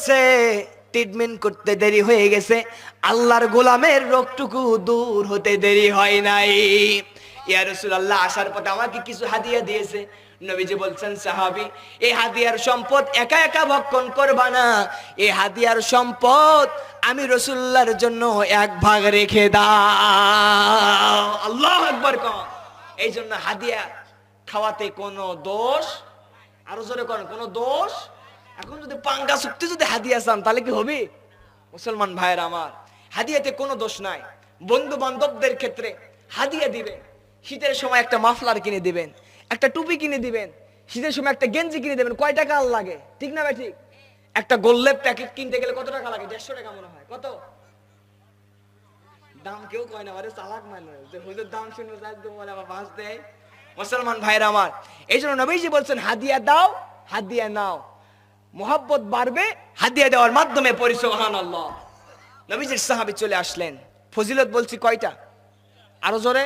গেছে, ট্রিটমেন্ট করতে দেরি হয়ে গেছে, আল্লাহর গোলামের রোগটুকু দূর হতে দেরি হয় নাই। ইয়া রাসূলুল্লাহ, আসার পথে আমাকে কিছু হাদিয়া দিয়েছে। নবীজি বলছেন, সাহাবী, এই হাদিয়ার সম্পদ একা একা ভক্ষণ করবা না, এই হাদিয়ার সম্পদ আমি রাসূলুল্লাহর জন্য এক ভাগ রেখে দাও। আল্লাহু আকবার কও। এই জন্য হাদিয়া খাওয়াতে কোনো দোষ, আরো জোরে করেন, কোনো দোষ। এখন যদি পাঙ্গা চুক্তি যদি হাদিয়া চান তাহলে কি হবে? মুসলমান ভাইয়ের আমার, হাদিয়াতে কোনো দোষ নাই। বন্ধু বান্ধবদের ক্ষেত্রে হাদিয়া দিবেন। শীতের সময় একটা মাফলার কিনে দিবেন, একটা টুপি কিনে দিবেন, শীতের সময় একটা গেঞ্জি কিনে দেবেন। কয় টাকা লাগে, ঠিক না ভাই? ঠিক। একটা গোল্লের প্যাকেট কিনতে গেলে কত টাকা লাগে? 150 টাকা মনে হয়। কত দাম কেউ কয় না, আরে চালাক মানুষ, যে হুজুর দাম শুনে একদম বলে আবার বাস দেয়। মুসলমান ভাইরা আমার, এই জন্য নবীজি বলছেন, হাদিয়া দাও, হাদিয়া নাও, মোহাব্বত বাড়বে হাদিয়া দেওয়ার মাধ্যমে। পড়ি সুবহানাল্লাহ। নবীজির সাহাবী চলে আসলেন। ফজিলত বলছি কয়টা? আরো জোরে।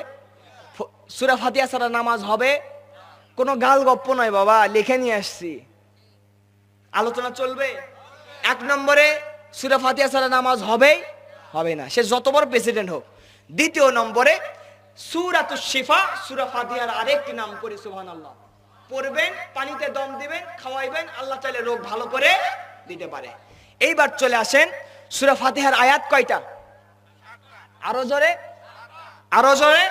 সূরা ফাতিহা ছাড়া নামাজ হবে? কোনো গাল গপ্প নয় বাবা, লিখে নিয়ে আসছি, আলোচনা চলবে। 1 নম্বরে সূরা ফাতিহা ছাড়া নামাজ হবে না, সে যত বড় প্রেসিডেন্ট হোক। 2 নম্বরে সূরাতুশ শিফা, সূরা ফাতিহার আরেকটি নাম, পড়ি সুবহানাল্লাহ। পড়বেন, পানিতে দম দিবেন, খাওয়াইবেন, আল্লাহ চাইলে রোগ ভালো করে দিতে পারে। এইবার চলে আসেন, সূরা ফাতিহার আয়াত কয়টা? আরো জোরে, আরো জোরে।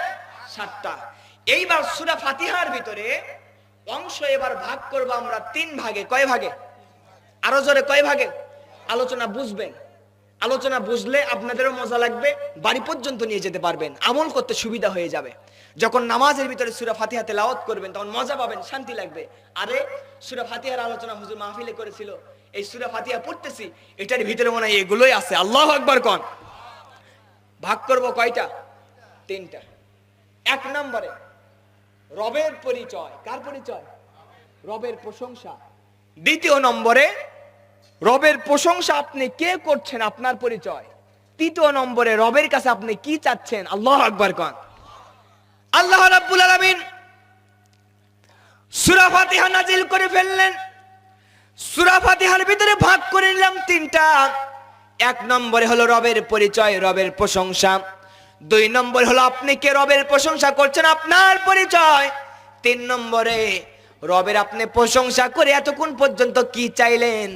7টা। এইবার সূরা ফাতিহার ভিতরে অংশ এবার ভাগ করব আমরা 3 ভাগে। কয় ভাগে? আরো জোরে, কয় ভাগে? আলোচনা বুঝবেন, আলোচনা বুঝলে আপনাদেরও মজা লাগবে, বাড়ি পর্যন্ত নিয়ে যেতে পারবেন, আমল করতে সুবিধা হয়ে যাবে। যখন নামাজের ভিতরে সূরা ফাতিহা তেলাওয়াত করবেন তখন মজা পাবেন, শান্তি লাগবে। আরে সূরা ফাতিহার আলোচনা হুজুর মাহফিলে করেছিল, এই সূরা ফাতিহা পড়তেছি, এটার ভিতরে মনে হয় এগুলোই আছে। আল্লাহু আকবার কোন। ভাগ করব কয়টা? 3টা। 1 নম্বরে রবের পরিচয়। কার পরিচয়? রবের প্রশংসা। 2 নম্বরে রবের প্রশংসা আপনি কে করছেন, আপনার পরিচয়। 3 নম্বরে রবের কাছে আপনি কি চাচ্ছেন। আল্লাহু আকবার কোন। আল্লাহ রাব্বুল আলামিন সূরা ফাতিহা নাজিল করে ফেললেন। সূরা ফাতিহার ভিতরে ভাগ করে নিলাম 3টা। 1 নম্বরে হলো রবের পরিচয়, রবের প্রশংসা। 2 নম্বরে হলো আপনি কে রবের প্রশংসা করছেন, আপনার পরিচয়। 3 নম্বরে রবের আপনি প্রশংসা করে এতক্ষণ পর্যন্ত কি চাইলেন,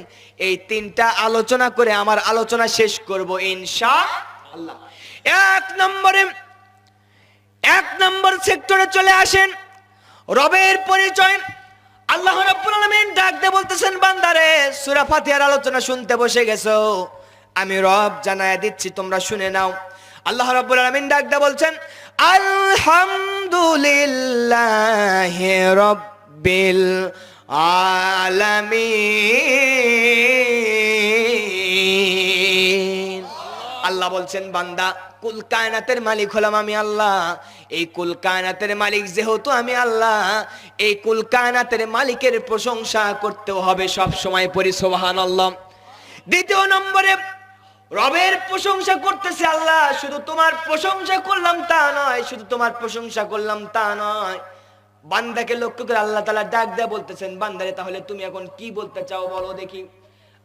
এই 3টা আলোচনা করে আমার আলোচনা শেষ করব ইনশাআল্লাহ। 1 নম্বর সেক্টরে চলে আসেন, রবের পরিচয়। আল্লাহ রাব্বুল আলামিন ডাক দিয়ে বলতেছেন, বান্দারে সূরা ফাতিহার আলোচনা শুনতে বসে গেছো, আমি রব জানায়া দিচ্ছি, তোমরা শুনে নাও। আল্লাহ রাব্বুল আলামিন ডাক দিয়ে বলছেন, আলহামদুলিল্লাহি রাব্বিল আলামিন। আল্লাহ বলছেন, বান্দা, কুল কায়নাতের মালিক হলাম আমি আল্লাহ। এই কুল কায়নাতের মালিক যেহেতু আমি আল্লাহ, এই কুল কায়নাতের মালিকের প্রশংসা করতেও হবে সব সময়। পড়ি সুবহানাল্লাহ। 2 নম্বরে রবের প্রশংসা করতেছে আল্লাহ। শুধু তোমার প্রশংসা করলাম তা নয়, শুধু তোমার প্রশংসা করলাম তা নয়, বান্দাকে লক্ষ্য করে আল্লাহ তাআলা ডাক দেয়া বলতেছেন, বান্দারে তাহলে তুমি এখন কি বলতে চাও বলো দেখি।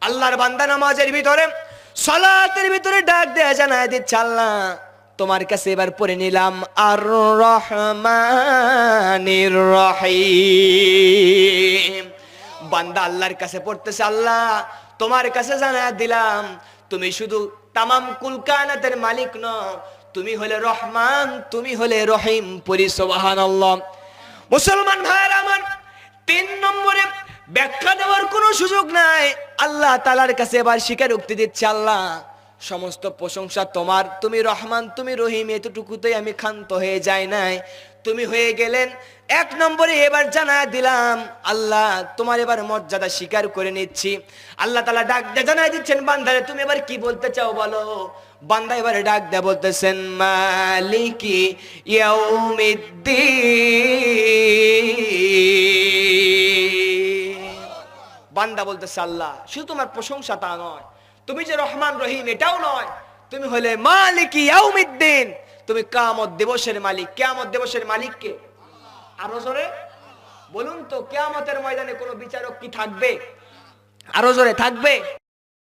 আল্লাহর বান্দা নামাজের ভিতরে, সালাতের ভিতরে ডাক দেয়া জানায় দিচ্ছে, আল্লাহ তোমার কাছে এবার পড়ে নিলাম আর রহমানির রহিম। বান্দা আল্লাহর কাছে পড়তেছে, আল্লাহ তোমার কাছে জানায় দিলাম তুমি শুধু তামাম কুল কায়নাতের মালিক নও, তুমি হলে রহমান, তুমি হলে রহিম। পড়ি সুবহানাল্লাহ। মুসলমান ভাইরা আমার, 3 নম্বরে ব্যাখ্যা দেওয়ার কোনো সুযোগ নাই। আল্লাহ তাআলার কাছে এবার স্বীকারোক্তি দিচ্ছে, আল্লাহ সমস্ত প্রশংসা তোমার, তুমি রহমান, তুমি রহিম, এতটুকুতেই আমি ক্ষান্ত হয়ে যাই নাই, তুমি হয়ে গেলেন। 1 নম্বরে এবার জানায় দিলাম, আল্লাহ তোমার এবার মর্যাদা স্বীকার করে নিচ্ছি। আল্লাহ তাআলা ডাক দিয়ে জানায় দিচ্ছেন, বান্দারে তুমি এবার কি বলতে চাও বলো। বান্দা এবারে ডাক দিয়ে বলতেছেন, মালিকি ইয়াউমিদ্দিন। বান্দা বলতেছে, আল্লাহ শুধু তোমার প্রশংসা তা নয়, তুমি যে রহমান রহিম এটাও নয়, তুমি হলে মালিকি ইয়াউমিদ্দিন, তুমি কিয়ামত দিবসের মালিক। কিয়ামত দিবসের মালিক কে? আরো জোরে বলুন তো, কিয়ামতের ময়দানে কোনো বিচারক কি থাকবে? আরো জোরে থাকবে?